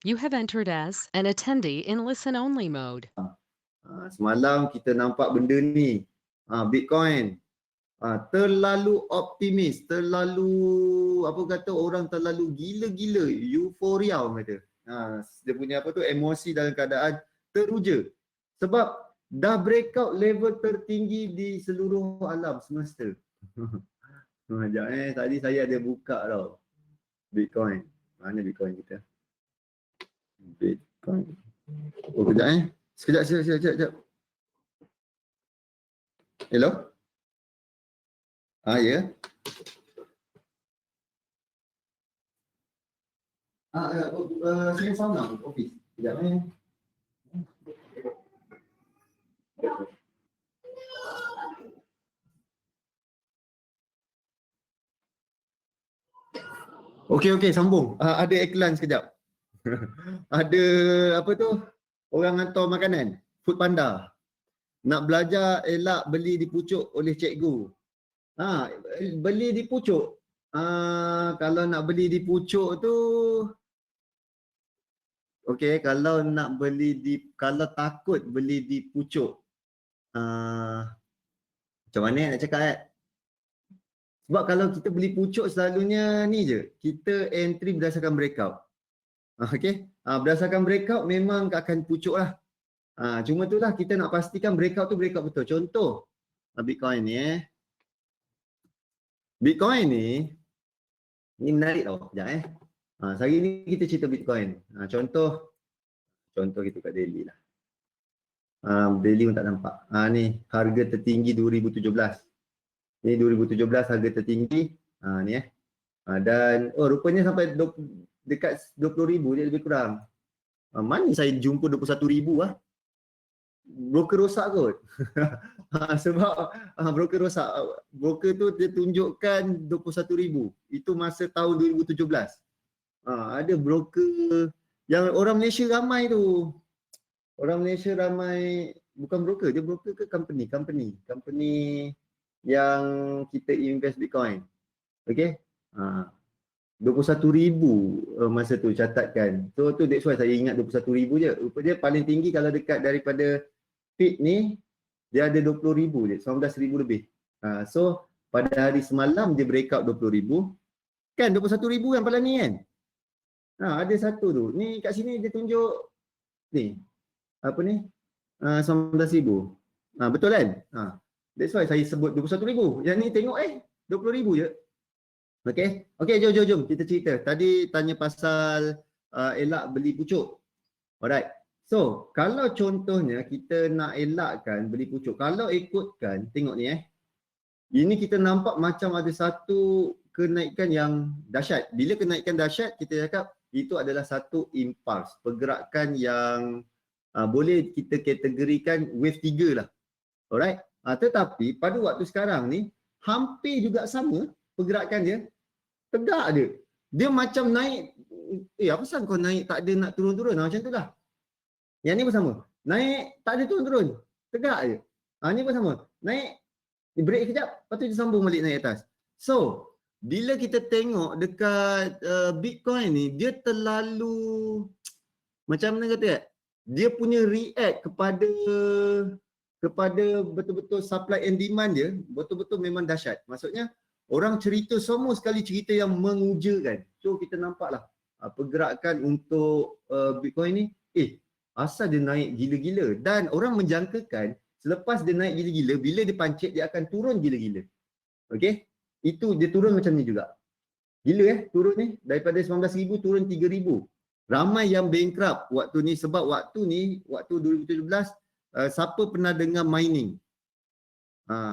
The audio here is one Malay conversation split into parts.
You have entered as an attendee in listen-only mode. Semalam kita nampak benda ni, Bitcoin terlalu optimis, terlalu apa kata orang terlalu gila-gila, euforia orang kata. Dia punya apa tu emosi dalam keadaan teruja sebab dah breakout level tertinggi di seluruh alam semesta. Sekejap tadi saya ada buka tau Bitcoin. Mana Bitcoin kita? Bitcoin. Oh kejap Sekejap. Hello? Ya. Saya sauna office. Sekejap Okey, sambung. Ada iklan sekejap. Ada apa tu? Orang hantar makanan, Food Panda. Nak belajar elak beli di pucuk oleh cikgu. Beli di pucuk. Kalau nak beli di pucuk tu okey, kalau takut beli di pucuk. Macam mana nak cakap Sebab kalau kita beli pucuk selalunya ni je, kita entry berdasarkan breakout. Okey, berdasarkan breakout memang akan pucuk lah. Cuma tu lah kita nak pastikan breakout tu breakout betul. Contoh Bitcoin ni Bitcoin ni menarik tau. Sekejap Sehari ni kita cerita Bitcoin. Contoh kita kat daily lah. Daily pun tak nampak. Ni harga tertinggi 2017. Ni 2017 harga tertinggi. Ni dan rupanya sampai dekat 20,000 dia lebih kurang. Mana saya jumpa 21,000 broker rosak kot. Sebab broker rosak. Broker tu dia tunjukkan 21,000. Itu masa tahun 2017. Ada broker yang orang Malaysia ramai tu. Orang Malaysia ramai, bukan broker, dia broker ke company yang kita invest Bitcoin. Okey. 21,000 masa tu catatkan. So tu that's why saya ingat 21,000 je. Rupanya paling tinggi kalau dekat daripada peak ni dia ada 20,000 je, 19,000 lebih. So pada hari semalam dia breakout 20,000. Kan 21,000 kan pada ni kan? Ada satu tu. Ni kat sini dia tunjuk ni. Apa ni? 19,000. Betul kan? That's why saya sebut 21,000. Yang ni tengok 20,000 je. Okey, jom kita cerita. Tadi tanya pasal elak beli pucuk. Alright. So, kalau contohnya kita nak elakkan beli pucuk, kalau ikutkan, tengok ni ini kita nampak macam ada satu kenaikan yang dahsyat. Bila kenaikan dahsyat, kita cakap itu adalah satu impuls, pergerakan yang boleh kita kategorikan wave 3 lah. Alright. Tetapi pada waktu sekarang ni hampir juga sama pergerakan dia. Tegak dia. Dia macam naik. Apa pasal kau naik tak ada nak turun-turun? Macam tu lah. Yang ni pun sama. Naik tak ada turun-turun. Tegak je. Ni pun sama. Naik, break kejap, lepas tu dia sambung balik naik atas. So, bila kita tengok dekat Bitcoin ni, dia terlalu macam mana kata dia punya react kepada betul-betul supply and demand dia, betul-betul memang dahsyat. Maksudnya, orang cerita semua sekali cerita yang mengujakan. So, kita nampaklah pergerakan untuk Bitcoin ni, asal dia naik gila-gila. Dan orang menjangkakan selepas dia naik gila-gila, bila dia pancit, dia akan turun gila-gila. Okey? Itu dia turun macam ni juga. Gila turun ni. Daripada 19,000 turun 3,000. Ramai yang bankrupt waktu ni sebab waktu 2017, siapa pernah dengar mining?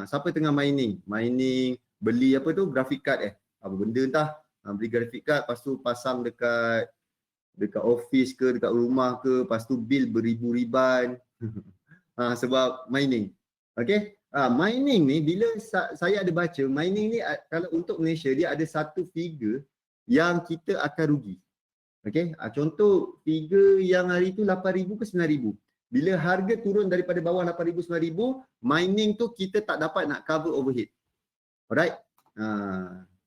Siapa tengah mining? Mining, beli apa tu? Graphic card apa benda entah. Beli graphic card, lepas tu pasang dekat office ke, dekat rumah ke, lepas tu bil beribu-riban. Sebab mining. Okey? Mining ni, bila saya ada baca, mining ni kalau untuk Malaysia, dia ada satu figure yang kita akan rugi. Okey? Contoh, figure yang hari tu 8,000 ke 9,000. Bila harga turun daripada bawah 8,000, 9,000, mining tu kita tak dapat nak cover overhead. Alright?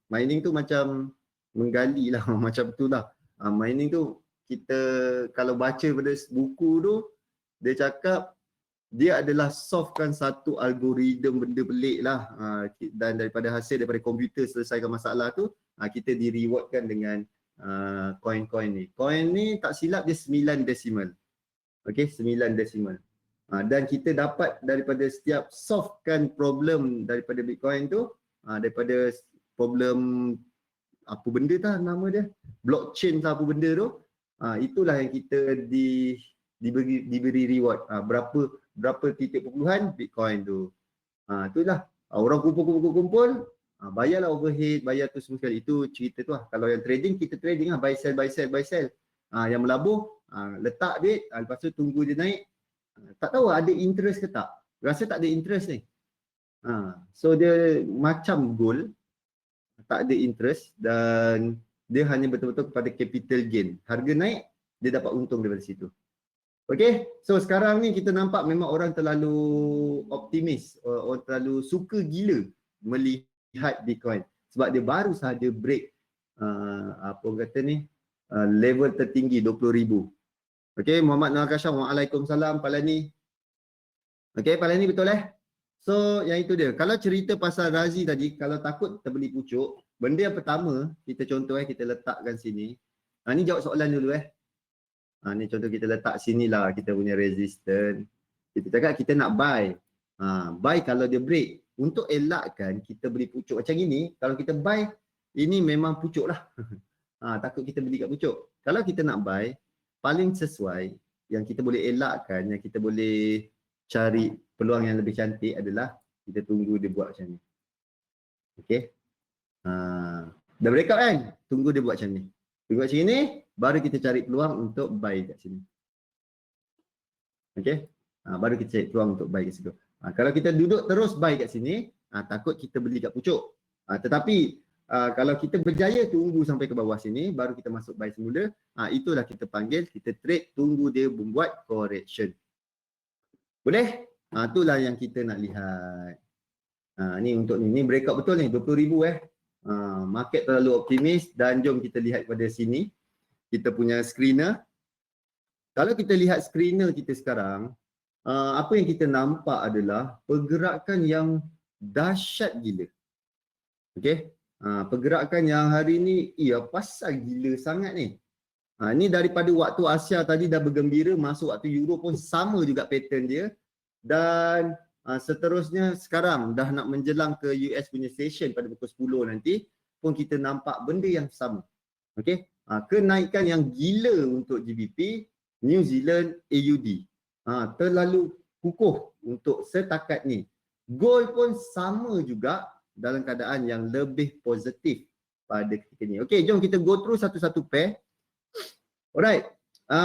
Mining tu macam menggali lah, macam tu lah. Mining tu kita kalau baca pada buku tu, dia cakap dia adalah solvekan satu algoritma benda pelik lah, dan daripada komputer selesaikan masalah tu, kita di rewardkan dengan coin ni. Coin ni tak silap dia 9 desimal. Okey, 9 desimal. Dan kita dapat daripada setiap solvekan problem daripada Bitcoin tu, daripada problem apa benda tah nama dia, blockchain lah apa benda tu, itulah yang kita diberi reward. Berapa titik perpuluhan Bitcoin tu. Itulah. Orang kumpul, bayarlah overhead, bayar tu semua sekali. Itu cerita tu lah. Kalau yang trading, kita trading lah, buy sell. Yang melabur, letak duit, lepas tu tunggu dia naik. Tak tahu ada interest ke tak. Rasa tak ada interest ni. So dia macam gold, tak ada interest dan dia hanya betul-betul kepada capital gain. Harga naik, dia dapat untung daripada situ. Okay, so sekarang ni kita nampak memang orang terlalu optimis, orang terlalu suka gila melihat Bitcoin sebab dia baru sahaja break apa kata ni, level tertinggi 20,000. Okay, Muhammad Noor Kasham, waalaikumsalam Palani. Okay, Palani betul So yang itu dia. Kalau cerita pasal Razi tadi, kalau takut terbeli pucuk, benda yang pertama kita contoh kita letakkan sini. Ni jawab soalan dulu ni contoh kita letak sini lah kita punya resistance. Kita cakap kita nak buy. Buy kalau dia break. Untuk elakkan kita beli pucuk macam ini, kalau kita buy, ini memang pucuk lah. Takut kita beli kat pucuk. Kalau kita nak buy, paling sesuai yang kita boleh elakkan, yang kita boleh cari peluang yang lebih cantik adalah kita tunggu dia buat macam ni. Okay. Dah breakout kan? Tunggu dia buat macam ni. Tunggu macam ni, baru kita cari peluang untuk buy kat sini. Okay. Baru kita cari peluang untuk buy kat situ. Kalau kita duduk terus buy kat sini, takut kita beli kat pucuk. Tetapi kalau kita berjaya tunggu sampai ke bawah sini, baru kita masuk buy semula, itulah kita panggil, kita trade, tunggu dia membuat correction. Boleh? Itulah yang kita nak lihat. Ni untuk ni breakout betul ni, 20,000 market terlalu optimis dan jom kita lihat pada sini. Kita punya screener. Kalau kita lihat screener kita sekarang, apa yang kita nampak adalah pergerakan yang dahsyat gila. Okey. Pergerakan yang hari ni pasal gila sangat ni. Ni daripada waktu Asia tadi dah bergembira, masuk waktu Euro pun sama juga pattern dia. Dan seterusnya sekarang dah nak menjelang ke US punya session pada pukul 10 nanti pun kita nampak benda yang sama. Okey. Kenaikan yang gila untuk GBP, New Zealand, AUD. Terlalu kukuh untuk setakat ni. Gold pun sama juga dalam keadaan yang lebih positif pada ketika ni. Okey, jom kita go through satu-satu pair. Alright.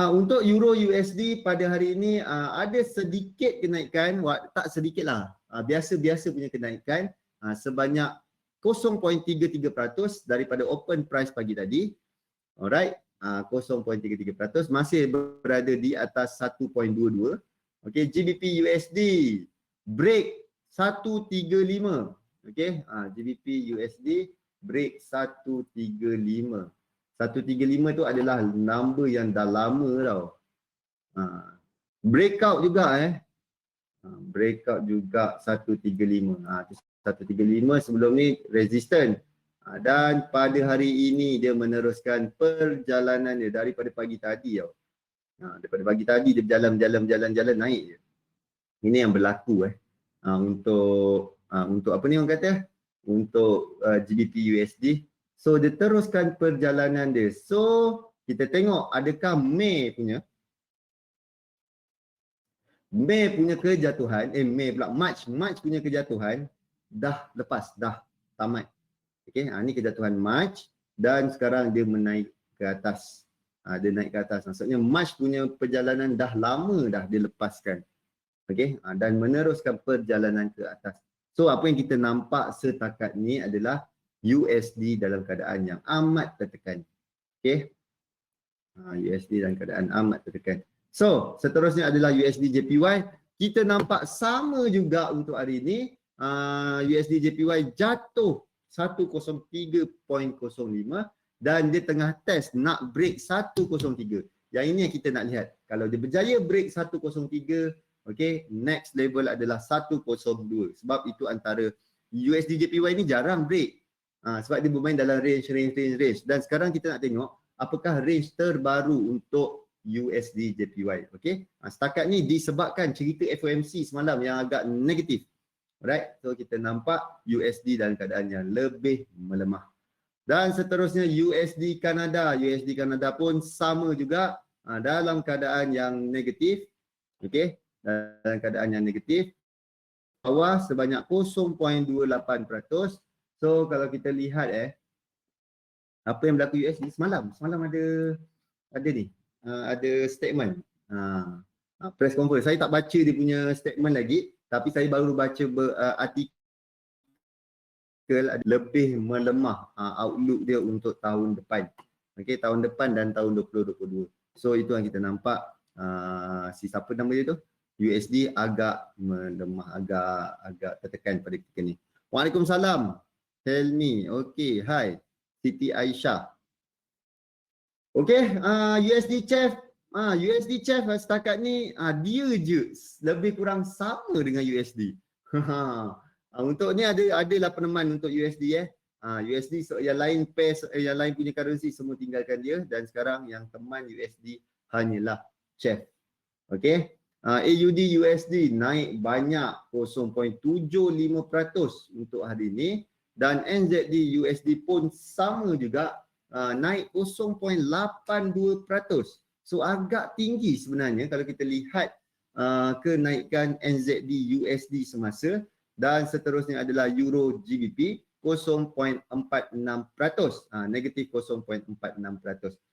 Untuk Euro USD pada hari ini ada sedikit kenaikan, tak sedikit lah, biasa-biasa punya kenaikan sebanyak 0.33% daripada open price pagi tadi. Alright, 0.33% masih berada di atas 1.22. Okey, GBP USD break 135. Okey, GBP USD break 135. 135 tu adalah number yang dah lama tau. Breakout juga breakout juga 135. 135 sebelum ni resistant. Dan pada hari ini dia meneruskan perjalanan dia daripada pagi tadi tau. Daripada pagi tadi dia berjalan naik je. Ini yang berlaku untuk apa ni orang kata? Untuk GBP USD. So dia teruskan perjalanan dia. So kita tengok adakah Mei punya kejatuhan, March punya kejatuhan dah lepas, dah tamat. Okey, ni kejatuhan March dan sekarang dia menaik ke atas. Dia naik ke atas. Maksudnya March punya perjalanan dah lama dah dilepaskan. Okey, dan meneruskan perjalanan ke atas. So apa yang kita nampak setakat ni adalah USD dalam keadaan yang amat tertekan. Okey. USD dalam keadaan amat tertekan. So, seterusnya adalah USD JPY. Kita nampak sama juga untuk hari ini. USD JPY jatuh 103.05 dan dia tengah test nak break 103. Yang ini yang kita nak lihat. Kalau dia berjaya break 103, okay, next level adalah 102. Sebab itu antara USD JPY ni jarang break. Sebab dia bermain dalam range. Dan sekarang kita nak tengok apakah range terbaru untuk USD JPY. Okay. Setakat ni disebabkan cerita FOMC semalam yang agak negatif. Alright. So kita nampak USD dalam keadaan yang lebih melemah. Dan seterusnya USD Kanada. USD Kanada pun sama juga dalam keadaan yang negatif. Okay. Dalam keadaan yang negatif. Bawah sebanyak 0.28%. So kalau kita lihat apa yang berlaku USD semalam ada ni, ada statement, press conference. Saya tak baca dia punya statement lagi, tapi saya baru baca artikel lebih melemah outlook dia untuk tahun depan. Okey, tahun depan dan tahun 2022. So itu yang kita nampak, si siapa nama dia tu? USD agak melemah, agak tertekan pada ketika ni. Waalaikumsalam. Helmi. Okey, hai. Siti Aisyah. Okey, USD Chef setakat ni dia je lebih kurang sama dengan USD. Untuk ni adalah peneman untuk USD USD yang lain pairs, yang lain punya currency semua tinggalkan dia, dan sekarang yang teman USD hanyalah Chef. Okey. AUD USD naik banyak 0.75% untuk hari ini, dan NZD USD pun sama juga, naik 0.82%. So agak tinggi sebenarnya kalau kita lihat kenaikan NZD USD semasa. Dan seterusnya adalah Euro GBP 0.46%, negatif 0.46%.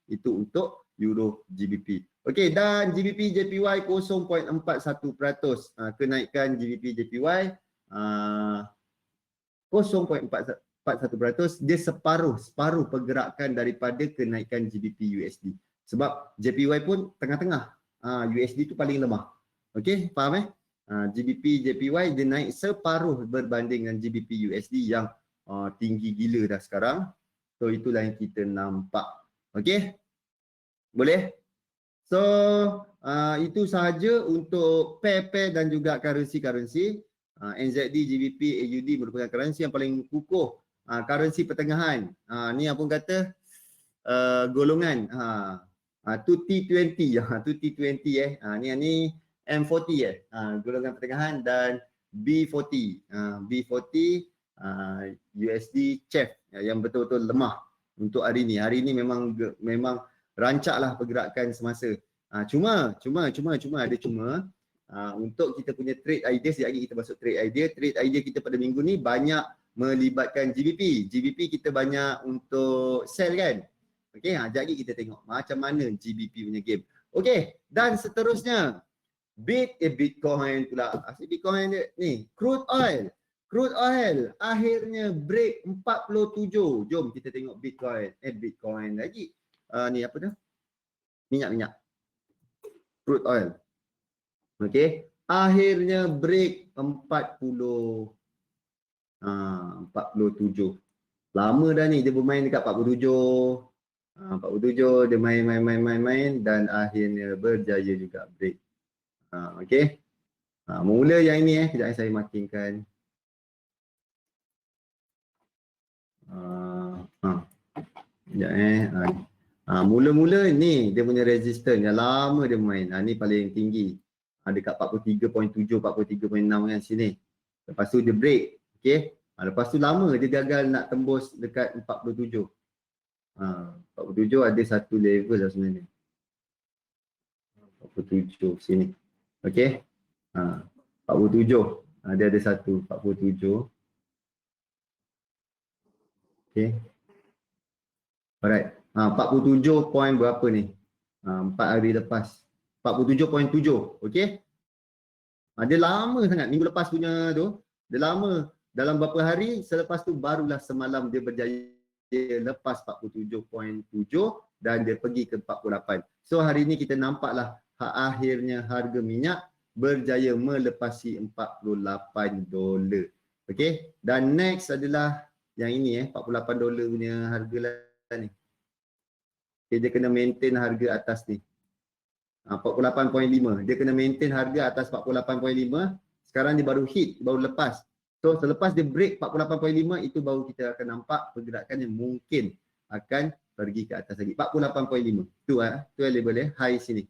Itu untuk Euro GBP. Okey, dan GBP JPY 0.41%, kenaikan GBP JPY 0.41%. Dia separuh pergerakan daripada kenaikan GBP USD. Sebab JPY pun tengah-tengah, USD tu paling lemah. Okey, faham GBP JPY dia naik separuh berbanding dengan GBP USD yang tinggi gila dah sekarang. So itulah yang kita nampak. Okey, boleh? So itu sahaja untuk pair-pair dan juga currency. NZD, GBP, AUD merupakan currency yang paling kukuh, currency pertengahan. Ni apa kata golongan 2T20 ni M40 golongan pertengahan, dan B40 USD Chef yang betul-betul lemah untuk hari ni. Hari ni memang rancaklah pergerakan semasa. Cuma ada untuk kita punya trade idea, sekejap lagi kita masuk trade idea kita pada minggu ni banyak melibatkan GBP kita banyak untuk sell kan. Okey, sekejap lagi kita tengok macam mana GBP punya game. Okey, dan seterusnya Bitcoin pula. Asyik Bitcoin dia ni, crude oil akhirnya break 47. Jom kita tengok Bitcoin lagi. Ni apa tu? Minyak. Crude oil. Okey, akhirnya break 47. Lama dah ni dia bermain dekat 47. 47 dia main dan akhirnya berjaya juga break. Okey. Mula yang ini kejap saya makinkan. Kejap mula-mula ni dia punya resistance yang lama dia main. Ni paling tinggi. Dekat 43.7, 43.6 kan sini. Lepas tu dia break. Okey. Lepas tu lama dia gagal nak tembus dekat 47. 47 ada satu level lah sebenarnya. 47 sini. Okey. 47. Dia ada satu 47. Okey. Alright. 47 point berapa ni? 4 hari lepas. 47.7. Okey. Dia lama sangat. Minggu lepas punya tu. Dia lama. Dalam beberapa hari selepas tu barulah semalam dia berjaya lepas 47.7 dan dia pergi ke 48. So hari ni kita nampaklah akhirnya harga minyak berjaya melepasi $48. Okey. Dan next adalah yang ini $48 punya harga lah ni. Okay, dia kena maintain harga atas ni. 48.5. Dia kena maintain harga atas 48.5. Sekarang dia baru hit, baru lepas. So selepas dia break 48.5 itu baru kita akan nampak pergerakan yang mungkin akan pergi ke atas lagi. 48.5. Tu label dia high sini.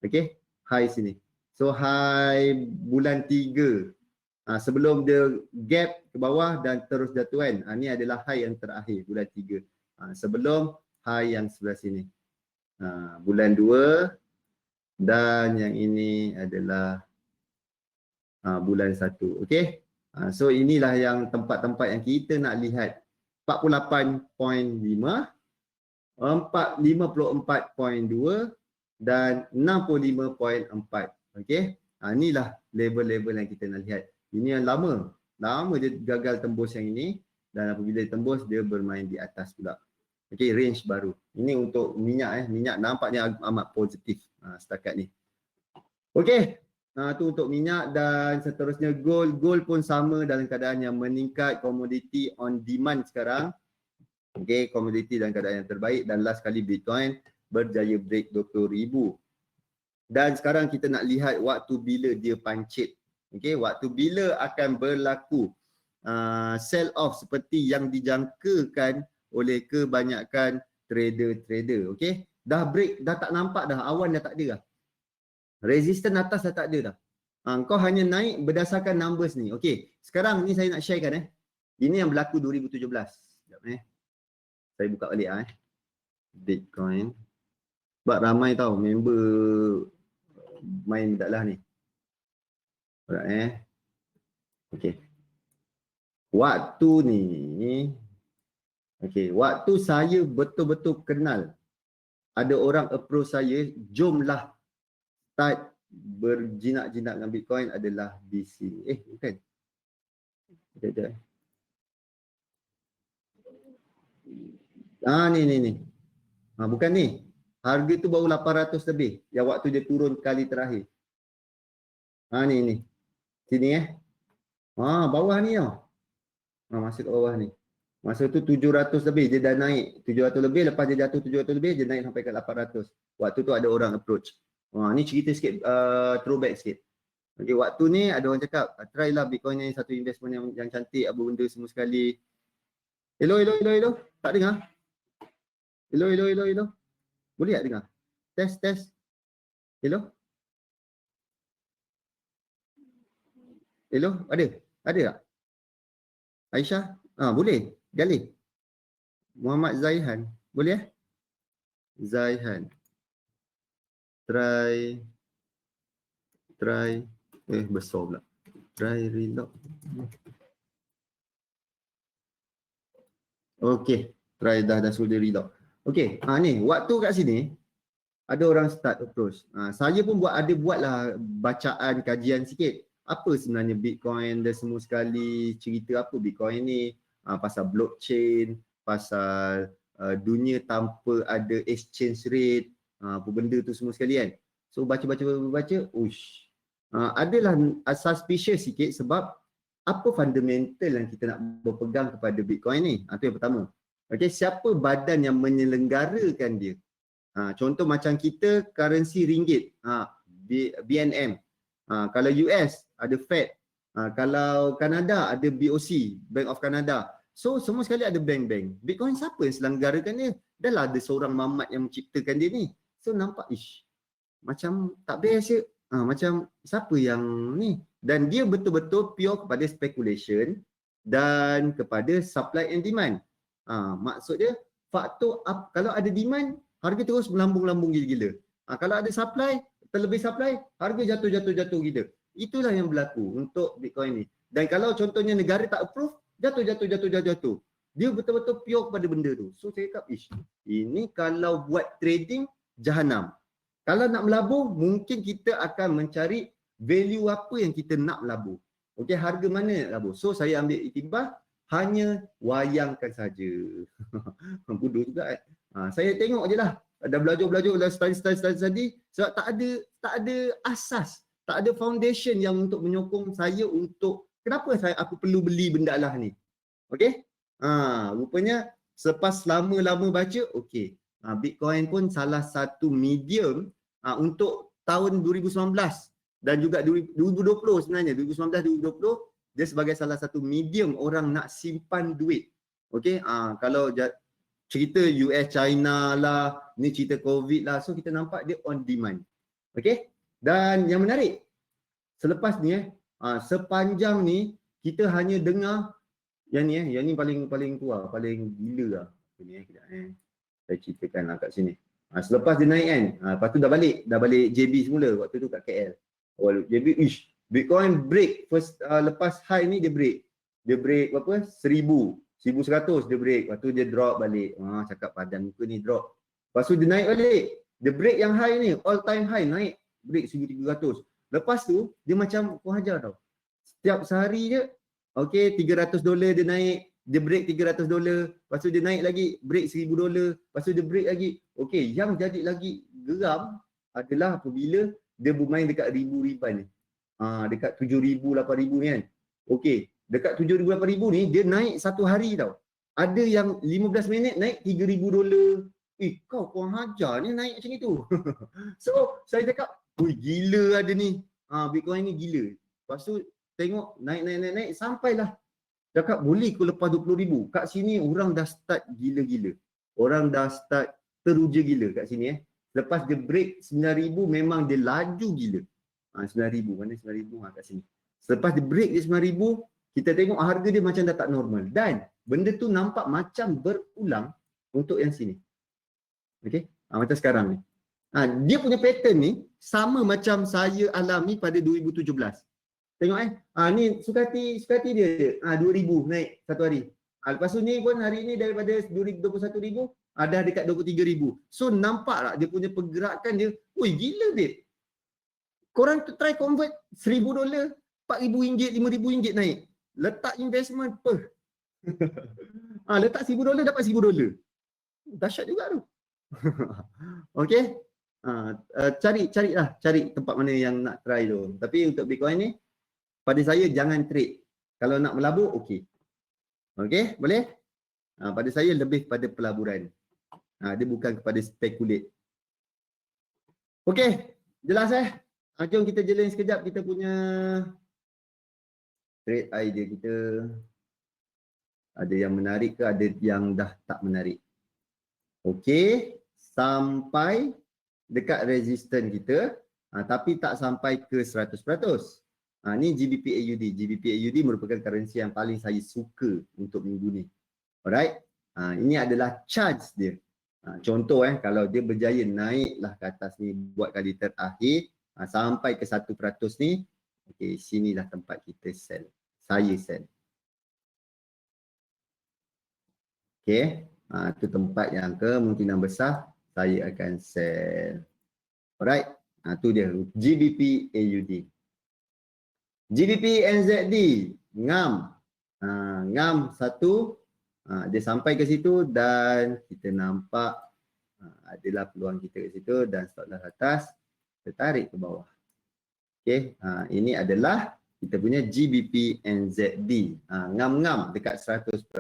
Okey, high sini. So high bulan 3. Sebelum dia gap ke bawah dan terus jatuh kan. Ni adalah high yang terakhir bulan 3. Sebelum high yang sebelah sini. Bulan 2 dan yang ini adalah bulan 1. Okey. So inilah yang tempat-tempat yang kita nak lihat. 48.5, 54.2 dan 65.4. Okey. Inilah level-level yang kita nak lihat. Ini yang lama. Lama dia gagal tembus yang ini dan apabila dia tembus dia bermain di atas pula. Okey, range baru. Ini untuk minyak minyak nampaknya amat positif setakat ni. Okey. Tu untuk minyak dan seterusnya gold. Gold pun sama dalam keadaan yang meningkat, komoditi on demand sekarang. Okey, komoditi dalam keadaan yang terbaik dan last kali Bitcoin berjaya break 20,000. Dan sekarang kita nak lihat waktu bila dia pancit. Okey, waktu bila akan berlaku sell off seperti yang dijangkakan oleh kebanyakan trader-trader. Okey, dah break, dah tak nampak dah, awan dah tak ada dah. Resistance atas dah tak ada dah. Kau hanya naik berdasarkan numbers ni. Okey, sekarang ni saya nak sharekan Ini yang berlaku 2017. Sekejap Saya buka balik Bitcoin. Sebab ramai tahu member main dah lah ni. Alright Okey. Waktu ni waktu saya betul-betul kenal ada orang approach saya, jomlah start berjinak-jinak dengan Bitcoin adalah di sini. Bukan. Sekejap. Ni. Bukan ni. Harga tu baru 800 lebih. Yang waktu dia turun kali terakhir. Ni. Sini bawah ni tau. Masuk ke bawah ni. Masa tu 700 lebih. Dia dah naik 700 lebih. Lepas dia jatuh 700 lebih, dia naik sampai ke 800. Waktu tu ada orang approach. Ni cerita sikit, throwback sikit. Okay, waktu ni ada orang cakap, try lah Bitcoin ni satu investment yang cantik, apa benda semua sekali. Hello. Tak dengar? Hello. Boleh tak dengar? Test. Hello? Ada tak? Aisyah? Boleh. Galih. Muhammad Zaihan. Boleh Zaihan. Try. Besar pula. Try reload. Okey. Try dah sudah reload. Okey. Ni waktu kat sini ada orang start approach. Saya pun buatlah bacaan kajian sikit. Apa sebenarnya Bitcoin dan semua sekali, cerita apa Bitcoin ni, pasal blockchain, pasal dunia tanpa ada exchange rate, apa benda tu semua sekali kan. So baca, adalah suspicious sikit sebab apa fundamental yang kita nak berpegang kepada Bitcoin ni. Itu yang pertama. Okey, siapa badan yang menyelenggarakan dia? Contoh macam kita currency ringgit, BNM. Kalau US ada Fed, kalau Kanada ada BOC, Bank of Canada. So semua sekali ada bank-bank. Bitcoin siapa yang selenggarakan dia? Dah lah ada seorang mamat yang menciptakan dia ni. So nampak macam tak best je. Macam siapa yang ni? Dan dia betul-betul pure kepada speculation dan kepada supply and demand. Maksud dia faktor kalau ada demand, harga terus melambung-lambung gila-gila. Kalau ada supply, terlebih supply, harga jatuh gila. Itulah yang berlaku untuk Bitcoin ni. Dan kalau contohnya negara tak approve, jatuh. Dia betul-betul pure kepada benda tu. So saya cakap, ini kalau buat trading, jahanam. Kalau nak melabur, mungkin kita akan mencari value apa yang kita nak melabur. Okey, harga mana nak labur. So saya ambil iktibar, hanya wayangkan saja. Bodoh juga saya tengok je lah. Dah belajar study sebab tak ada asas, tak ada foundation yang untuk menyokong saya untuk kenapa aku perlu beli benda lah ni. Okey? Rupanya selepas lama-lama baca, okey. Bitcoin pun salah satu medium untuk tahun 2019 dan juga 2020 sebenarnya, 2019-2020 dia sebagai salah satu medium orang nak simpan duit. Okey, kalau cerita US, China lah, ni cerita COVID lah, so kita nampak dia on demand. Okey, dan yang menarik, selepas ni sepanjang ni kita hanya dengar yang ni paling tua, paling gila lah. Ni kejap saya ceritakan lah kat sini. Selepas dia naik kan, lepas tu dah balik JB semula waktu tu kat KL. JB, Bitcoin break first, lepas high ni dia break berapa? 1100 dia break, lepas tu dia drop balik. Cakap padan muka ni drop. Lepas tu dia naik balik. Dia break yang high ni, all time high, naik break 1300. Lepas tu dia macam kau hajar tau. Setiap sehari je, okey, $300 dia naik, dia break $300, lepas tu dia naik lagi, break $1000, lepas tu dia break lagi. Okey, yang jadi lagi geram adalah apabila dia bermain dekat ribu-riban ni. Dekat 7,000, 8,000 ni kan. Okey, dekat 7,000, 8,000 ni dia naik satu hari tau. Ada yang 15 minit naik $3,000. Kau kurang hajar ni naik macam itu. So, saya cakap, gila ada ni. Bitcoin ni gila. Lepas tu tengok naik sampailah. Cakap boleh ke lepas 20,000. Kat sini orang dah start gila-gila. Orang dah start teruja gila kat sini Lepas dia break 9,000 memang dia laju gila. 9,000, mana 9,000 kat sini. Selepas dia break di 9,000, kita tengok harga dia macam dah tak normal. Dan benda tu nampak macam berulang untuk yang sini. Okey, macam sekarang ni. Dia punya pattern ni sama macam saya alami pada 2017. Tengok ni Sukati dia 2,000 naik satu hari. Lepas tu ni pun hari ni daripada 21,000 ada dekat 23,000. So nampak tak dia punya pergerakan dia, gila babe. Korang try convert $1,000, RM4,000, RM5,000 naik. Letak investment letak $1,000 dapat $1,000. Dahsyat juga tu. Okey. Cari tempat mana yang nak try tu. Tapi untuk Bitcoin ni, pada saya jangan trade. Kalau nak melabur, okey. Okey, boleh? Pada saya lebih pada pelaburan. Dia bukan kepada speculate. Okey, jelas jom kita jalan sekejap kita punya trade idea kita. Ada yang menarik ke, ada yang dah tak menarik. Okey, sampai dekat resistance kita, tapi tak sampai ke 100%. Ni GBP AUD. GBP AUD merupakan currency yang paling saya suka untuk minggu ni. Alright. Ini adalah charge dia. Contoh kalau dia berjaya naiklah ke atas ni buat kali terakhir sampai ke 1% ni, okey, sinilah tempat kita sell. Saya sell. Okey, itu tempat yang kemungkinan besar saya akan sell. Alright. Tu dia GBP AUD. GBP NZD, ngam. Ngam satu, dia sampai ke situ dan kita nampak adalah peluang kita ke situ dan stop loss atas, tertarik ke bawah. Okey, ini adalah kita punya GBP NZD. Ngam-ngam dekat 100%.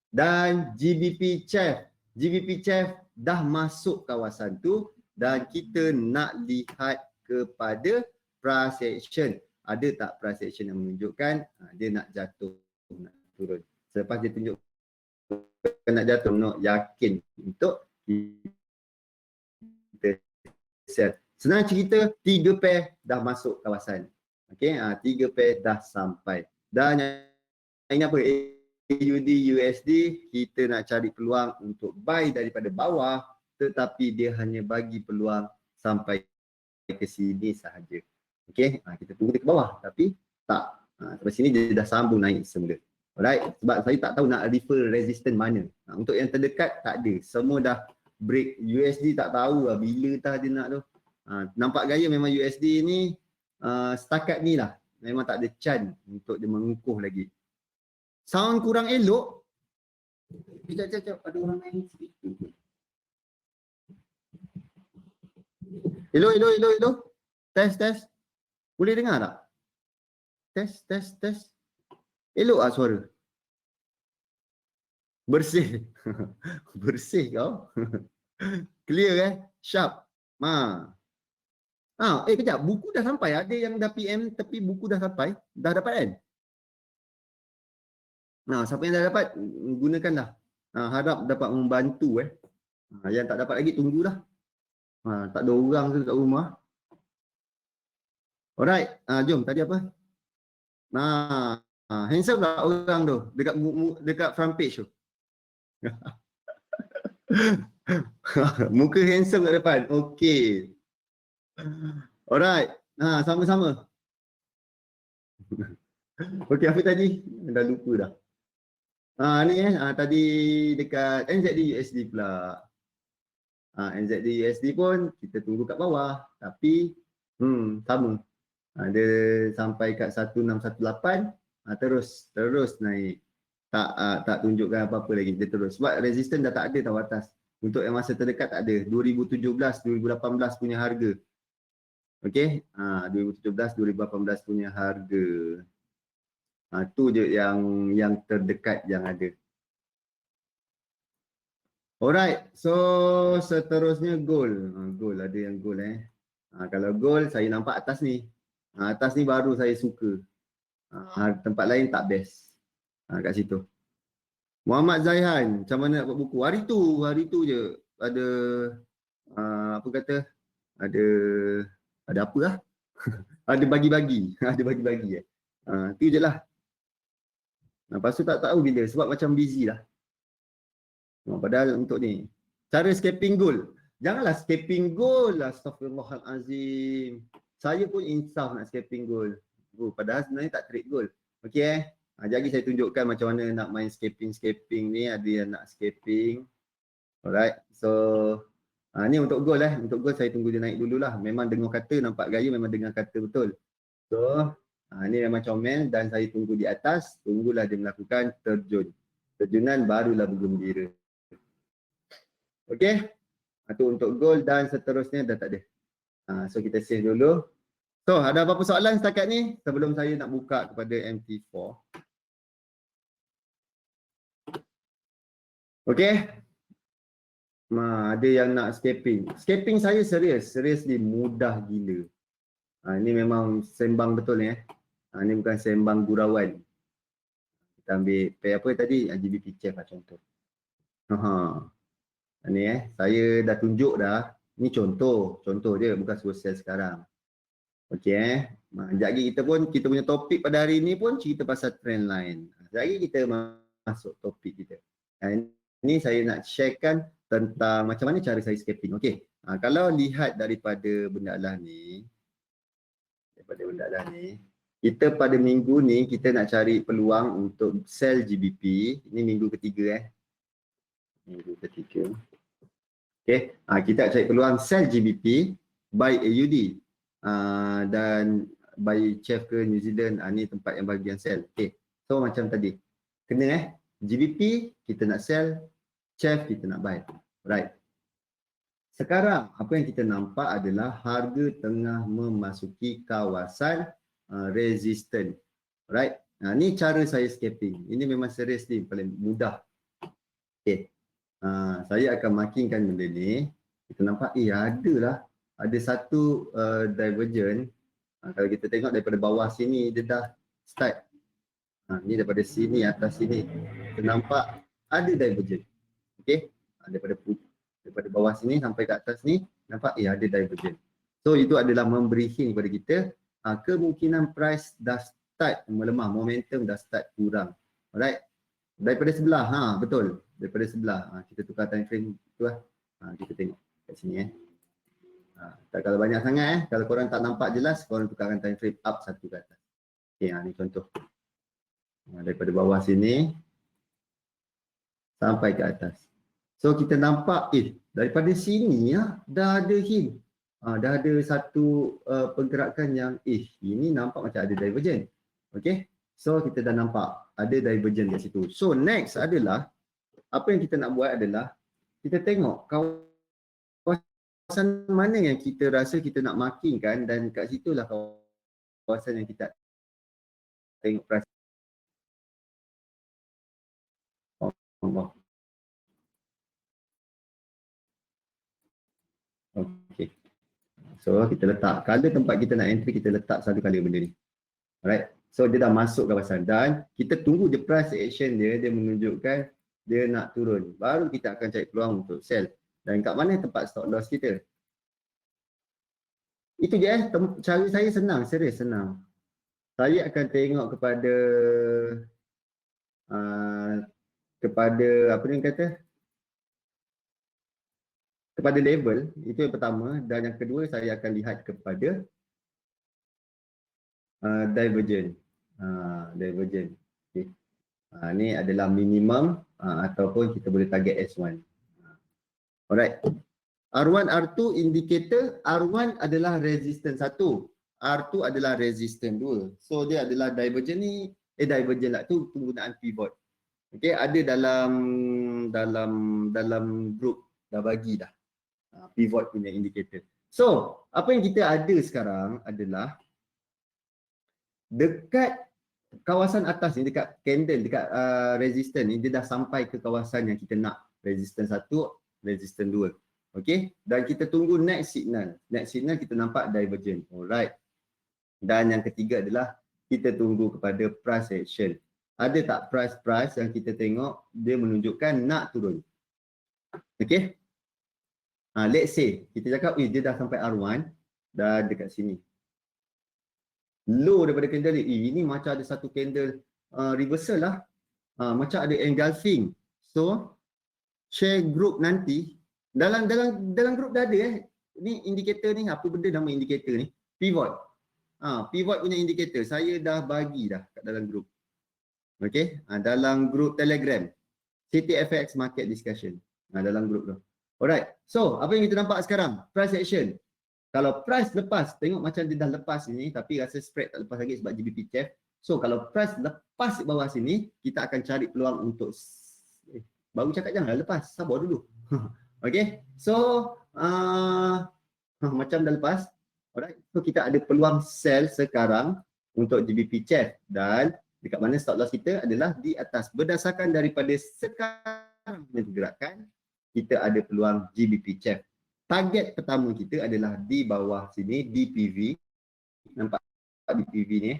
Dan GBP CHF dah masuk kawasan tu dan kita nak lihat kepada price action. Ada tak price action yang menunjukkan dia nak jatuh, nak turun. Selepas dia tunjuk nak jatuh, nak yakin untuk kita sell. Senang cerita, 3 pair dah masuk kawasan. Okey, 3 pair dah sampai. Dan ini apa? AUD USD, kita nak cari peluang untuk buy daripada bawah, tetapi dia hanya bagi peluang sampai ke sini sahaja. Okey, kita tunggu dia ke bawah tapi tak. Sampai sini dia dah sambung naik semula. Alright, sebab saya tak tahu nak refer resistance mana. Untuk yang terdekat tak ada. Semua dah break. USD tak tahu lah bila tah dia nak tu. Nampak gaya memang USD ni setakat ni lah. Memang tak ada chance untuk dia mengukuh lagi. Sound kurang elok. Sekejap. Ada orang main speaker. Hello. Test. Boleh dengar tak? Test. Elok tak suara? Bersih. Bersih kau. Clear Sharp. Kejap, buku dah sampai. Ada yang dah PM tapi buku dah sampai. Dah dapat kan? Siapa yang dah dapat, gunakanlah. Harap dapat membantu Yang tak dapat lagi tunggulah. Tak ada orang ke kat rumah. Alright, jom tadi apa? Handsome tak orang tu dekat front page tu. Muka handsome kat depan. Okey. Alright. Sama-sama. Okey, apa tadi? Dah lupa dah. Ni tadi dekat NZD USD pula. NZD USD pun kita tunggu kat bawah. Tapi sama. Dia sampai kat 1618, terus naik. Tak tunjukkan apa-apa lagi. Dia terus. Sebab resistance dah tak ada tau atas. Untuk yang masa terdekat tak ada. 2017, 2018 punya harga. Okey. 2017, 2018 punya harga. Tu je yang terdekat yang ada. Alright, so seterusnya gold. Gold, ada yang gold kalau gold saya nampak atas ni. Atas ni baru saya suka. Tempat lain tak best. Kat situ. Muhammad Zaihan, macam mana nak buat buku? Hari tu je ada apa kata? Ada apa lah? Ada bagi-bagi. Ada bagi-bagi tu je lah. Lepas tu tak tahu bila sebab macam busy lah. Padahal untuk ni cara scalping gold, janganlah scalping gold lah, astagfirullahalazim. Saya pun insaf nak scalping gold. Padahal sebenarnya tak trade gold. Okey jadi saya tunjukkan macam mana nak main scalping ni. Ada yang nak scalping. Alright, so ni untuk gold untuk gold saya tunggu dia naik dululah. Memang dengar kata, nampak gaya memang dengar kata betul. So ni memang comel dan saya tunggu di atas. Tunggulah dia melakukan terjunan barulah bergembira. Okey. Itu untuk gold dan seterusnya dah tak ada. So kita save dulu. So ada apa-apa soalan setakat ni sebelum saya nak buka kepada MT4. Okey. Ada yang nak scalping. Scalping saya seriously mudah gila. Ini memang sembang betul ni ini bukan sembang gurauan. Kita ambil pair apa tadi? GBP Chef lah contoh. Ni saya dah tunjuk dah. Ni contoh je, bukan suruh sell sekarang. Okey sekejap lagi kita punya topik pada hari ni pun cerita pasal trend line. Sekejap lagi kita masuk topik kita. Ini saya nak sharekan tentang macam mana cara saya scalping. Okey. Kalau lihat daripada benda lah ni, kita pada minggu ni kita nak cari peluang untuk sell GBP. Ini minggu ketiga Minggu ketiga. Okey, kita cari peluang sell GBP, buy AUD dan buy Chef ke New Zealand. Ni tempat yang bahagian sell. Okey. So macam tadi. Kena GBP kita nak sell, Chef kita nak buy. Right. Sekarang apa yang kita nampak adalah harga tengah memasuki kawasan resistant. Right. Ni cara saya scalping. Ini memang seriously paling mudah. Okey. Saya akan markingkan benda ni. Kita nampak ada satu divergent. Kalau kita tengok daripada bawah sini dia dah start. Ni daripada sini atas sini. Kita nampak ada divergent. Okey. Daripada bawah sini sampai ke atas ni nampak ada divergent. So itu adalah memberi hint kepada kita kemungkinan price dah start melemah, momentum dah start kurang. Alright. Daripada sebelah, betul. Daripada sebelah, kita tukar time frame tu lah. Kita tengok kat sini tak kalau banyak sangat kalau korang tak nampak jelas, korang tukarkan time frame up satu ke atas. Okay, ni contoh. Daripada bawah sini sampai ke atas. So kita nampak, daripada sini dah ada hint. Dah ada satu pergerakan yang, ini nampak macam ada divergent. Okay. So kita dah nampak ada divergent kat situ. So next adalah apa yang kita nak buat adalah kita tengok kawasan mana yang kita rasa kita nak markingkan dan kat situlah kawasan yang kita tengok price. Okey. So kita letak color tempat kita nak entry, kita letak satu color benda ni. Alright. So dia dah masuk kawasan dan kita tunggu je price action dia menunjukkan dia nak turun. Baru kita akan cari peluang untuk sell. Dan kat mana tempat stop loss kita. Itu je cara saya senang, serius senang. Saya akan tengok kepada apa ni kata? Kepada level, itu yang pertama, dan yang kedua saya akan lihat kepada divergent. Divergent. Okay. Ni adalah minimum ataupun kita boleh target S1. Alright. R1, R2 indicator, R1 adalah resistance 1, R2 adalah resistance 2. So dia adalah divergent ni, divergent lah tu penggunaan pivot. Okay, ada dalam group dah bagi dah pivot punya indicator. So, apa yang kita ada sekarang adalah dekat kawasan atas ni, dekat candle, dekat resistance ni, dia dah sampai ke kawasan yang kita nak. Resistance 1, resistance 2. Okay, dan kita tunggu next signal. Next signal kita nampak divergent. Alright. Dan yang ketiga adalah kita tunggu kepada price action. Ada tak price yang kita tengok dia menunjukkan nak turun. Okay. Let's say kita cakap dia dah sampai R1 dan dekat sini. Low daripada candle ni, ini macam ada satu candle reversal lah. Macam ada engulfing. So share group nanti dalam group dah ada ni indikator ni, apa benda nama indikator ni? Pivot. Pivot punya indikator saya dah bagi dah kat dalam group. Okey, dalam group Telegram CTFX Market Discussion. Dalam group tu. Alright. So, apa yang kita nampak sekarang? Price action. Kalau price lepas, tengok macam dia dah lepas ni, tapi rasa spread tak lepas lagi sebab GBP CHF. So, kalau price lepas di bawah sini, kita akan cari peluang untuk baru cakap janganlah lepas, sabar dulu. Okay. So, macam dah lepas. Alright. So, kita ada peluang sell sekarang untuk GBP CHF dan dekat mana stop loss kita adalah di atas. Berdasarkan daripada sekarang pergerakan, kita ada peluang GBP CHF. Target pertama kita adalah di bawah sini, DPV. Nampak DPV ni?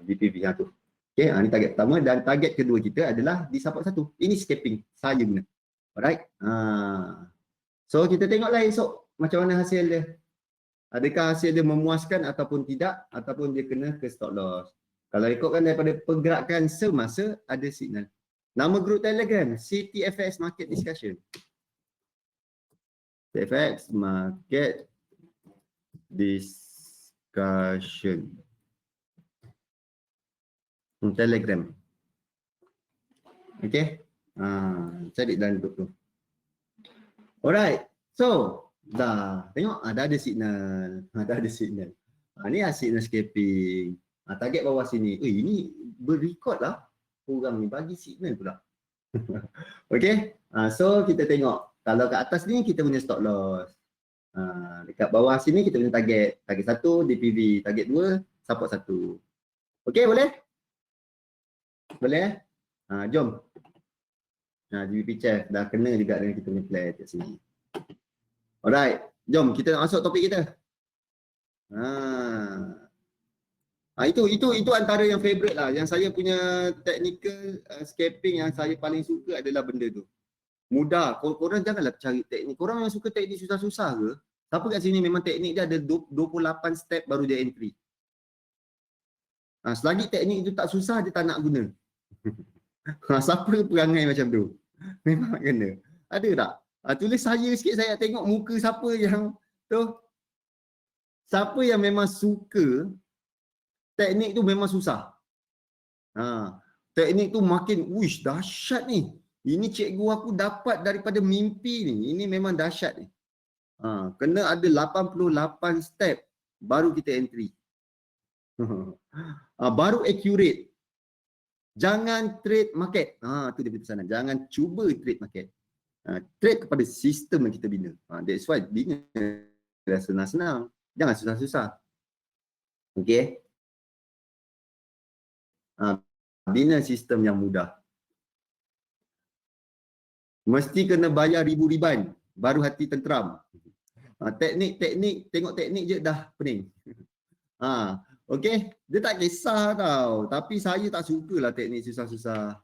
DPV yang tu. Okay, ni target pertama dan target kedua kita adalah di support 1. Ini scalping saya guna. Alright. So kita tengoklah esok macam mana hasil dia. Adakah hasil dia memuaskan ataupun tidak, ataupun dia kena ke stop loss. Kalau ikutkan daripada pergerakan semasa, ada signal. Nama grup Telegram, CTFX Market Discussion. CTFX Market Discussion. Telegram. Okay. Cari dalam grup tu. Alright. So, dah tengok dah ada signal. Dah ada signal. Ni signal scalping. Target bawah sini. Ini berrekod lah. Orang ni bagi signal pula. Okay. So kita tengok. Kalau kat atas ni kita punya stop loss. Dekat bawah sini kita punya target. Target 1 DPV. Target 2 support 1. Okay, boleh? Boleh? Jom. GBP CHF dah kena juga dengan kita punya plan kat sini. Alright. Jom kita masuk topik kita. Itu antara yang favorite lah. Yang saya punya technical scalping yang saya paling suka adalah benda tu. Mudah. Korang janganlah cari teknik. Korang yang suka teknik susah-susah ke? Siapa kat sini memang teknik dia ada 28 step baru dia entry. Selagi teknik itu tak susah, dia tak nak guna. Siapa perangai macam tu? Memang kena. Ada tak? Tulis saya sikit, saya tengok muka siapa yang tu. Siapa yang memang suka teknik tu memang susah. Teknik tu makin, wish dahsyat ni. Ini cikgu aku dapat daripada mimpi ni. Ini memang dahsyat ni. Kena ada 88 step baru kita entry. Baru accurate. Jangan trade market. Tu dia pesanan. Jangan cuba trade market. Trade kepada sistem yang kita bina. That's why bina senang-senang. Jangan susah-susah. Okay. Bina sistem yang mudah. Mesti kena bayar ribu-riban baru hati tenteram. Teknik, tengok teknik je dah pening. Okey, dia tak kisah tau. Tapi saya tak sukalah teknik susah-susah.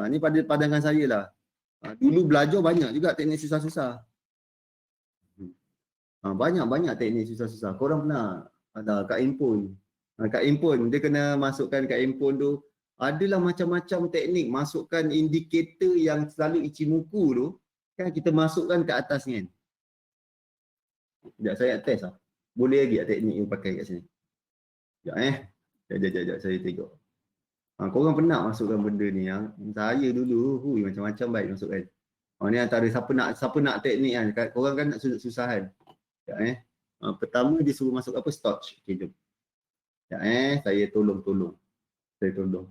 Ni pada pandangan saya lah. Dulu belajar banyak juga teknik susah-susah. Banyak-banyak teknik susah-susah. Korang pernah ada kat handphone. Kat handphone, dia kena masukkan kat handphone tu. Adalah macam-macam teknik. Masukkan indikator yang selalu Ichimoku tu. Kan kita masukkan kat atas ni kan. Sekejap saya nak test lah. Boleh lagi tak teknik yang pakai kat sini? Sekejap saya tengok. Korang pernah masukkan benda ni yang saya dulu macam-macam baik masukkan. Ni antara siapa nak teknik kan. Korang kan nak susah kan. Pertama dia suruh masuk apa? Storch. Okey, jom. Saya tolong. Saya tolong.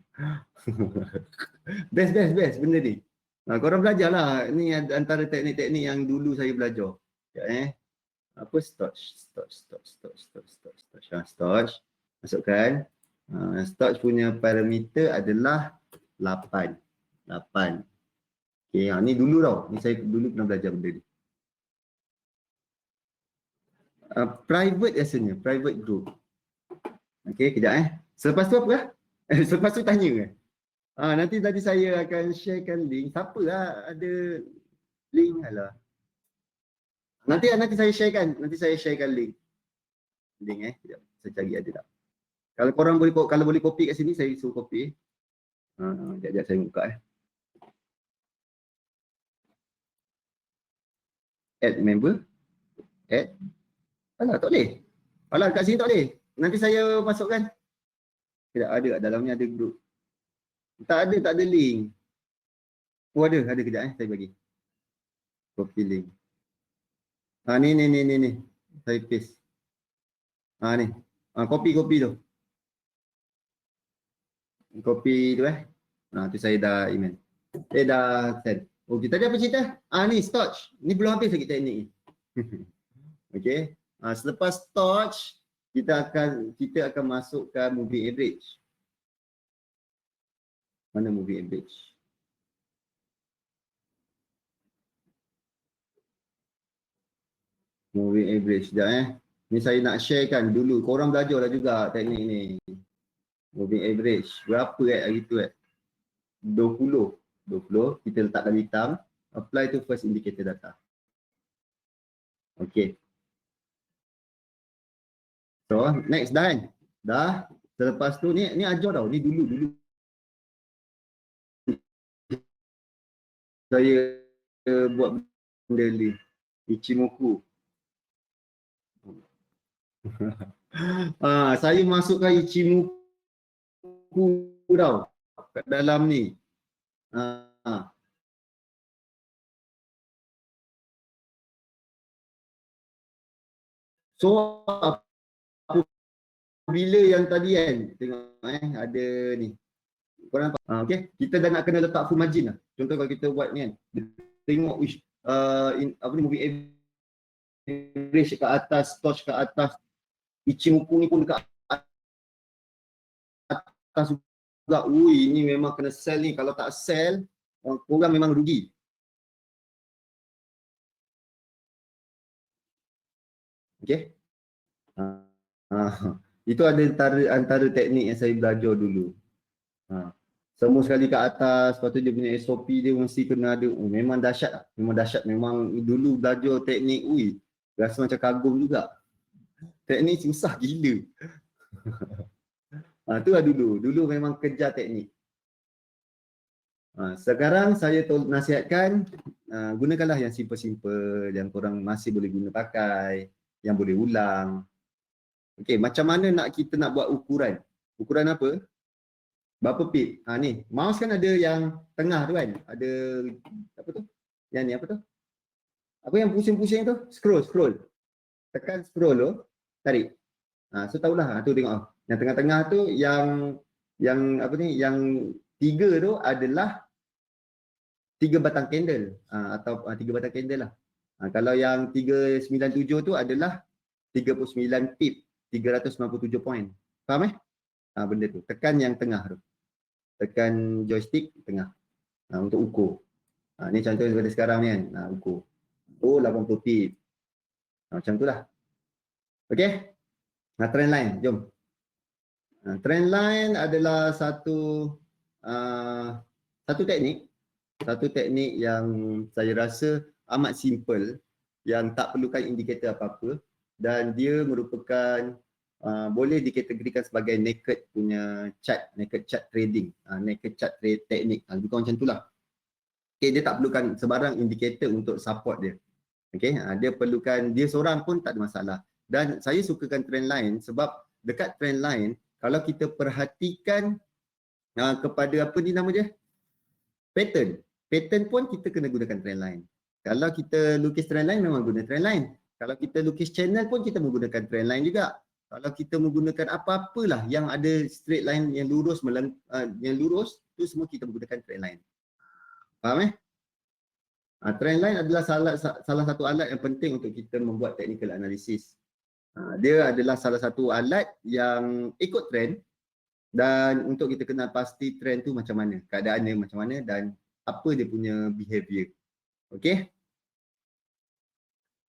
Best benda ni. Korang belajarlah. Ni antara teknik-teknik yang dulu saya belajar. Apa storch. Storch. Masukkan. Storch punya parameter adalah 8. Okey, ni dulu tau. Ni saya dulu pernah belajar benda ni. Private rasanya, private group. Okey, kejap Selepas tu apa? Selepas tu tanya nanti tadi saya akan sharekan link. Siapa lah ada link lah. Nanti saya sharekan link. Kejap. Saya cari ada tak. Kalau korang boleh copy kat sini, saya suruh copy. Sekejap saya buka Add member. Add. Alah, tak boleh. Alah, kat sini tak boleh. Nanti saya masukkan. Tidak ada kat dalamnya ada group. Tak ada link. Ada kejap saya bagi. Copy link. Ni. Saya paste. Ni. Copy tu. Copy tu tu saya dah email. Dah send. Okey, tadi apa cerita? Ni storch. Ni belum habis lagi teknik ni. Okey. Selepas storch, kita akan masukkan moving average. Mana moving average? Moving average sekejap Ni saya nak sharekan dulu. Korang belajarlah juga teknik ni. Moving average. Berapa hari tu 20. Kita letak dalam hitam. Apply to first indicator data. Okey. So, next dah kan? Dah. Selepas tu ni ajar tau. Ni dulu. Saya buat benda ni. Ichimoku. Saya masukkan Ichimoku tau. Kat dalam ni. So, bila yang tadi kan, tengok ada ni. Korang nampak? Okay, kita dah nak kena letak full margin lah. Contoh kalau kita buat ni kan, tengok moving average kat atas, torch kat atas, Ichimoku ni pun dekat atas juga. Ni memang kena sell ni. Kalau tak sell, korang memang rugi. Okay. Itu ada antara teknik yang saya belajar dulu. Semua sekali kat atas, lepas tu dia punya SOP dia mesti kena ada. Memang dahsyat. Memang dulu belajar teknik, rasa macam kagum juga. Teknik susah gila. Tu lah dulu. Dulu memang kejar teknik. Sekarang saya nasihatkan, gunakanlah yang simple-simple, yang korang masih boleh guna pakai, yang boleh ulang. Okey, macam mana kita nak buat ukuran? Ukuran apa? Berapa pip? Ni, mouse kan ada yang tengah tu kan? Ada apa tu? Yang ni apa tu? Apa yang pusing-pusing tu? Scroll. Tekan scroll tu, tarik. So tahulah, tu tengok. Yang tengah-tengah tu yang apa ni? Yang 3 tu adalah 3 batang candle atau 3 batang candle lah. Kalau yang 397 tu adalah 39 pip, 397 point. Faham benda tu. Tekan yang tengah tu. Tekan joystick tengah untuk ukur. Ni contoh seperti sekarang ni kan, ukur. 80 pip. Macam tu lah. Okey. Nah, trend line, jom. Trend line adalah satu teknik yang saya rasa amat simple, yang tak perlukan indikator apa-apa, dan dia merupakan boleh dikategorikan sebagai naked punya chart, naked chart trading, naked chart trade teknik, lebih kurang macam itulah. Okay, dia tak perlukan sebarang indikator untuk support dia. Okay, dia perlukan dia seorang pun tak ada masalah. Dan saya sukakan trend line sebab dekat trend line, kalau kita perhatikan kepada apa ni nama dia, pattern pun kita kena gunakan trend line. Kalau kita lukis trend line memang guna trend line. Kalau kita lukis channel pun kita menggunakan trend line juga. Kalau kita menggunakan apa-apalah yang ada straight line yang lurus, tu semua kita menggunakan trend line. Faham trend line adalah salah satu alat yang penting untuk kita membuat technical analysis. Dia adalah salah satu alat yang ikut trend, dan untuk kita kenal pasti trend tu macam mana, keadaannya macam mana dan apa dia punya behavior. Okey.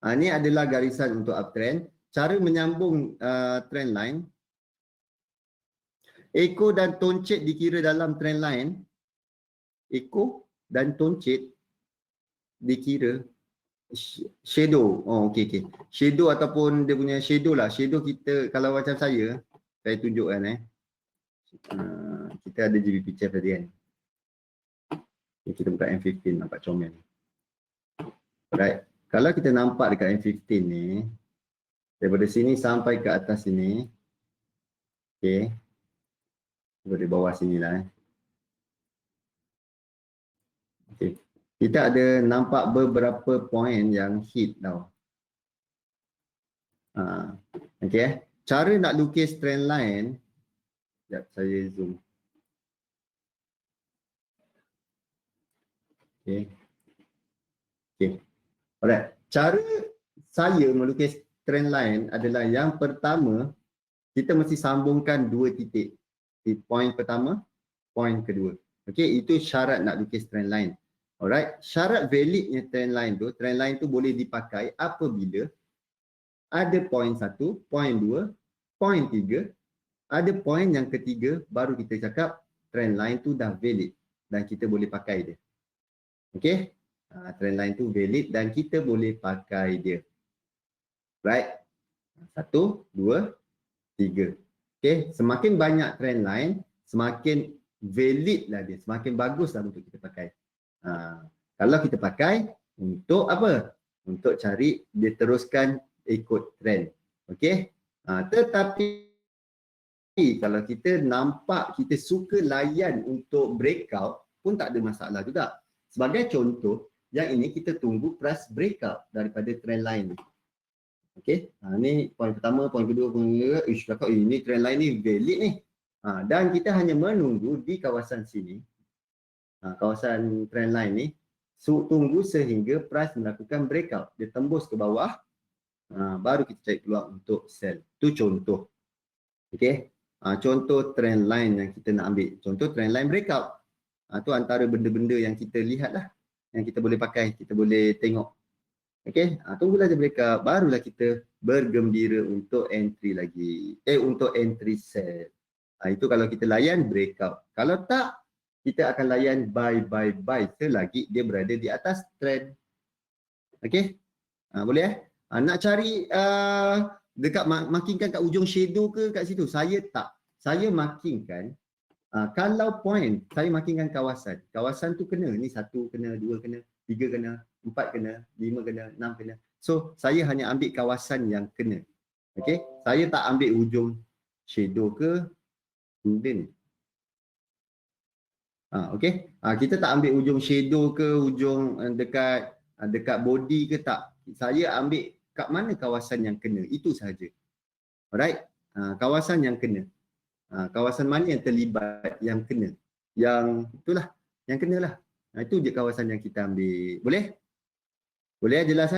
Ini adalah garisan untuk uptrend. Cara menyambung trend line. Echo dan toncit dikira dalam trend line. Echo dan toncit dikira shadow. Oh, okey. Shadow ataupun dia punya shadow lah. Shadow kita, kalau macam saya tunjukkan kita ada GB picture tadi kan. Kita buka M15 nampak comel. Right. Kalau kita nampak dekat M15 ni, daripada sini sampai ke atas sini, okey, dari bawah sini lah. Okay. Kita ada nampak beberapa point yang hit tau. Okey. Cara nak lukis trend line, sekejap saya zoom. Okey. Alright. Cara saya melukis trend line adalah yang pertama, kita mesti sambungkan dua titik. Di point pertama, point kedua. Okey, itu syarat nak lukis trend line. Alright, syarat validnya trend line tu boleh dipakai apabila ada point 1, point 2, point 3, ada point yang ketiga, baru kita cakap trend line tu dah valid dan kita boleh pakai dia. Okey, trend line tu valid dan kita boleh pakai dia. Right, 1, 2, 3. Okey, semakin banyak trend line, semakin valid lah dia, semakin bagus lah untuk kita pakai. Kalau kita pakai untuk apa? Untuk cari dia teruskan ikut trend. Okey. Tetapi kalau kita nampak kita suka layan untuk breakout pun tak ada masalah juga. Sebagai contoh, yang ini kita tunggu price breakout daripada trend line. Okey. Ni point pertama, point kedua, point ketiga. Cakap ini trend line ni valid ni. Dan kita hanya menunggu di kawasan sini. Kawasan trend line ni, tunggu sehingga price melakukan breakout, dia tembus ke bawah, baru kita cari peluang untuk sell. Itu contoh. Okey. Contoh trend line yang kita nak ambil. Contoh trend line breakout. Tu antara benda-benda yang kita lihat lah, yang kita boleh pakai, kita boleh tengok. Okey. Tunggulah dia breakout, barulah kita bergembira untuk entry lagi. Untuk entry sell. Itu kalau kita layan breakout. Kalau tak, kita akan layan buy selagi dia berada di atas trend. Okey? Boleh nak cari dekat markingkan kat ujung shadow ke kat situ? Saya tak. Saya markingkan kalau point, saya markingkan kawasan. Kawasan tu kena. Ni 1 kena, 2 kena, 3 kena, 4 kena, 5 kena, 6 kena. So, saya hanya ambil kawasan yang kena. Okey? Saya tak ambil ujung shadow ke benda ni. Okey, kita tak ambil ujung shadow ke ujung dekat body ke tak. Saya ambil kat mana kawasan yang kena, itu sahaja. Alright, kawasan yang kena. Kawasan mana yang terlibat, yang kena. Yang itulah, yang kenalah. Itu je kawasan yang kita ambil. Boleh? Boleh jelas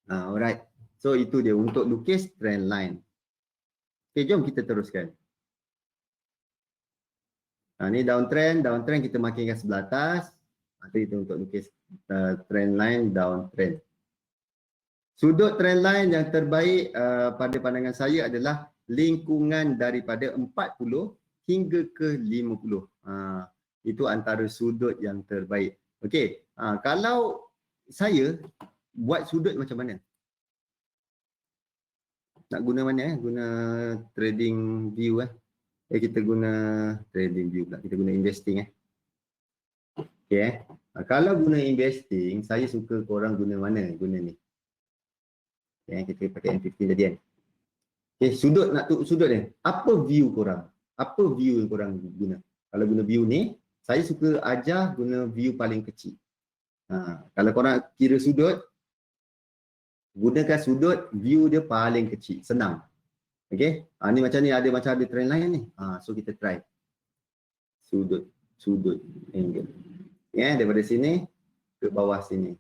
alright. So itu dia untuk lukis trend line. Okey, jom kita teruskan. Ni downtrend kita markingkan sebelah atas. Itu untuk lukis trend line downtrend. Sudut trendline yang terbaik pada pandangan saya adalah lingkungan daripada 40 hingga ke 50. Itu antara sudut yang terbaik. Okey, kalau saya buat sudut macam mana? Nak guna mana Guna trading view kita guna trading view pula. Kita guna investing Okey kalau guna investing, saya suka korang guna mana? Guna ni. Kita pakai M50 tadi kan. Sudut nak sudut ni. Apa view korang? Apa view yang korang guna? Kalau guna view ni, saya suka ajar guna view paling kecil. Kalau korang kira sudut, gunakan sudut view dia paling kecil, senang. Okey. Ni macam ni ada trend line ni. So kita try. Sudut angle. Daripada sini ke bawah sini.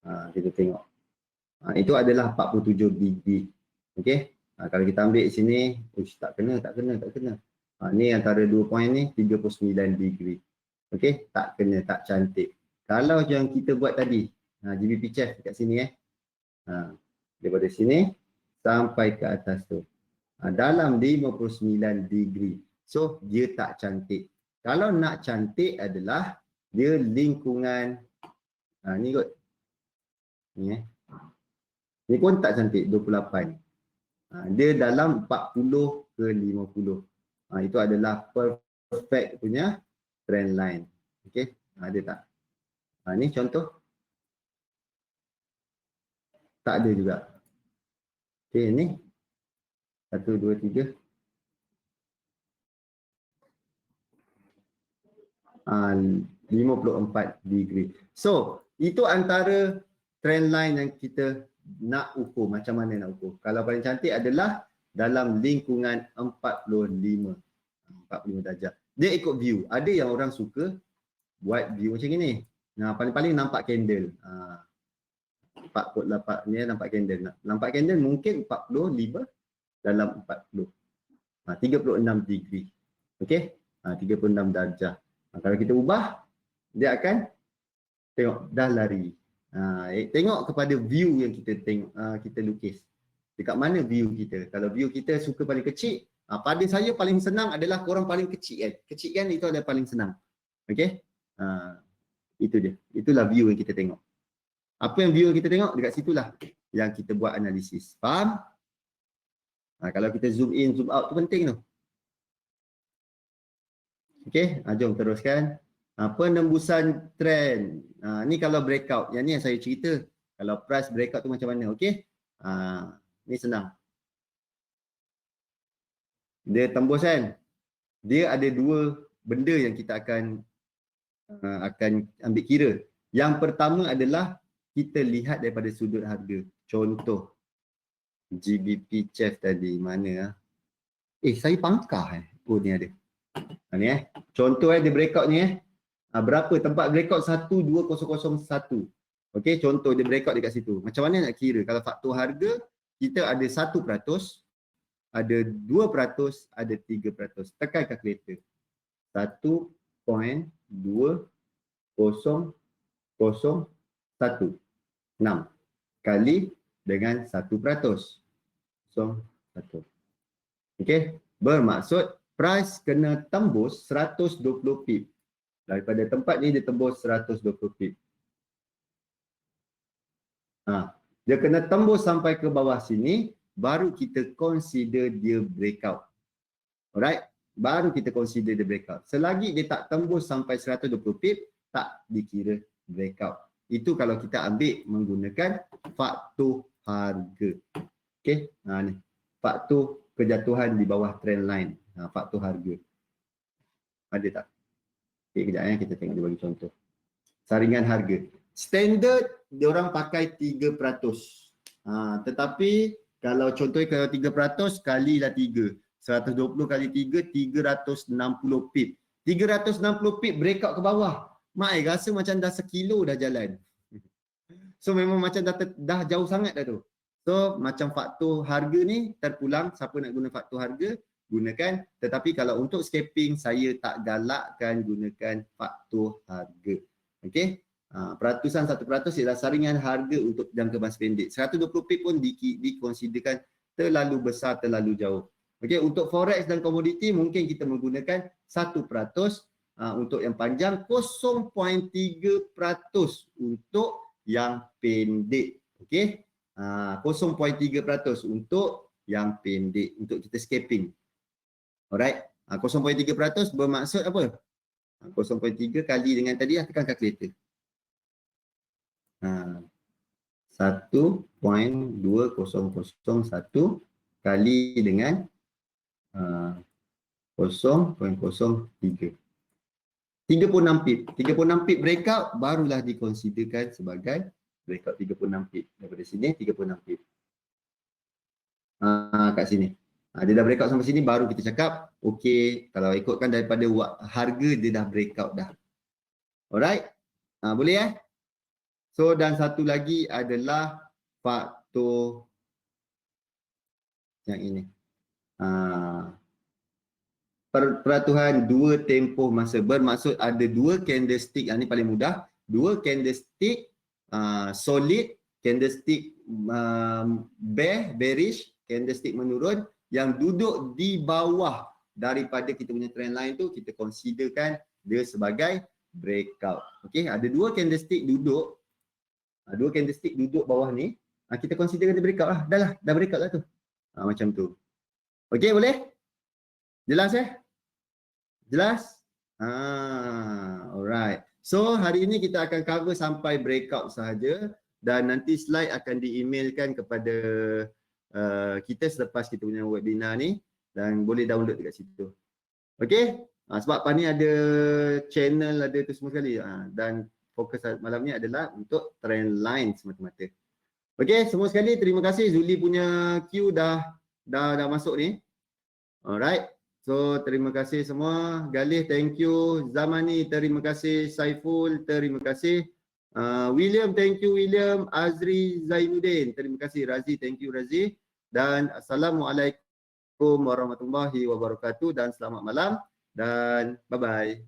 Kita tengok. Itu adalah 47 degree. Okey. Kalau kita ambil sini, tak kena. Ni antara 2 point ni 39 degree. Okey, tak kena, tak cantik. Kalau yang kita buat tadi, GBP chef dekat sini daripada sini sampai ke atas tu. Dalam 59 degree. So dia tak cantik. Kalau nak cantik adalah dia lingkungan ni kot. Ni pun tak cantik 28. Dia dalam 40 ke 50. Itu adalah perfect punya trend line. Okey, ada tak? Ni contoh. Tak ada juga. Okey, ni 1 2 3. 54 degree. So, itu antara trend line yang kita nak ukur. Macam mana nak ukur? Kalau paling cantik adalah dalam lingkungan 45 darjah. Dia ikut view. Ada yang orang suka buat view macam ni. Paling-paling nampak candle. 48 ni nampak candle. Nampak candle mungkin 45 dalam 40. 36 degree. Okey? 36 darjah. Kalau kita ubah, dia akan tengok dah lari. Tengok kepada view yang kita tengok, kita lukis. Dekat mana view kita? Kalau view kita suka paling kecil, pada saya paling senang adalah korang paling kecil kan. Kecil kan itu adalah paling senang. Okey? Itu dia. Itulah view yang kita tengok. Apa yang view yang kita tengok? Dekat situlah yang kita buat analisis. Faham? Kalau kita zoom in, zoom out tu penting tu. Okey, jom teruskan. Penembusan trend. Ni kalau breakout. Yang ni yang saya cerita. Kalau price breakout tu macam mana. Okey. Ni senang. Dia tembus kan. Dia ada dua benda yang kita akan ambil kira. Yang pertama adalah kita lihat daripada sudut harga. Contoh. GBP chef tadi. Mana? Saya pangkah Oh ni ada. Ni contoh dia breakout ni berapa tempat breakout 12001. Okey, contoh dia breakout dekat situ. Macam mana nak kira? Kalau faktor harga kita ada 1%, ada 2%, ada 3%. Tekan kalkulator. 1.2001 6 kali dengan 1%. 1. Okey, bermaksud price kena tembus 120 pip. Daripada tempat ni dia tembus 120 pip. Dia kena tembus sampai ke bawah sini, baru kita consider dia breakout. Alright? Baru kita consider dia breakout. Selagi dia tak tembus sampai 120 pip, tak dikira breakout. Itu kalau kita ambil menggunakan faktor harga. Okey? Ni. Faktor kejatuhan di bawah trend line. Faktor harga. Ada tak? Okay, kejap kita tengok dia bagi contoh. Saringan harga. Standard dia orang pakai 3%. Tetapi kalau contohnya kalau 3% kalilah 3. 120 kali 3, 360 pip. 360 pip breakout ke bawah. Mak rasa macam dah sekilo dah jalan. So memang macam dah jauh sangat dah tu. So macam faktor harga ni terpulang. Siapa nak guna faktor harga, gunakan. Tetapi kalau untuk scalping, saya tak galakkan gunakan faktor harga. Okey? Peratusan 1% ialah saringan harga untuk jangka masa pendek. 120 pip pun dikonsiderkan terlalu besar, terlalu jauh. Okey, untuk forex dan komoditi mungkin kita menggunakan 1% untuk yang panjang, 0.3% untuk yang pendek. Okey. 0.3% untuk yang pendek untuk kita scalping. Alright. 0.3% bermaksud apa? 0.3 kali dengan tadi, tekan kalkulator. 1.2001 kali dengan 0.03. 36 pip. 36 pip breakout barulah dikonsiderkan sebagai breakout 36 pip. Daripada sini 36 pip. Kat sini. Dia dah breakout sampai sini baru kita cakap okey, kalau ikutkan daripada harga dia dah breakout dah. Alright. Boleh So dan satu lagi adalah faktor yang ini. Peraturan dua tempoh masa, bermaksud ada dua candlestick, yang ni paling mudah, dua candlestick solid, candlestick bearish, candlestick menurun yang duduk di bawah daripada kita punya trend line tu, kita considerkan dia sebagai breakout. Okey, ada dua candlestick duduk bawah ni, kita considerkan dia breakout lah. Dah breakout lah tu. Macam tu. Okey, boleh? Jelas Jelas? Alright. So hari ini kita akan cover sampai breakout sahaja, dan nanti slide akan di-emailkan kepada kita selepas kita punya webinar ni, dan boleh download dekat situ. Okey? Sebab lepas ni ada channel, ada tu semua sekali. Dan fokus malam ni adalah untuk trend line semata-mata. Okey, semua sekali terima kasih. Zuli punya queue dah masuk ni. Alright. So terima kasih semua. Galih, thank you. Zamani, terima kasih. Saiful, terima kasih. William, thank you William. Azri Zainuddin, terima kasih. Razi, thank you Razi. Dan Assalamualaikum warahmatullahi wabarakatuh, dan selamat malam dan bye bye.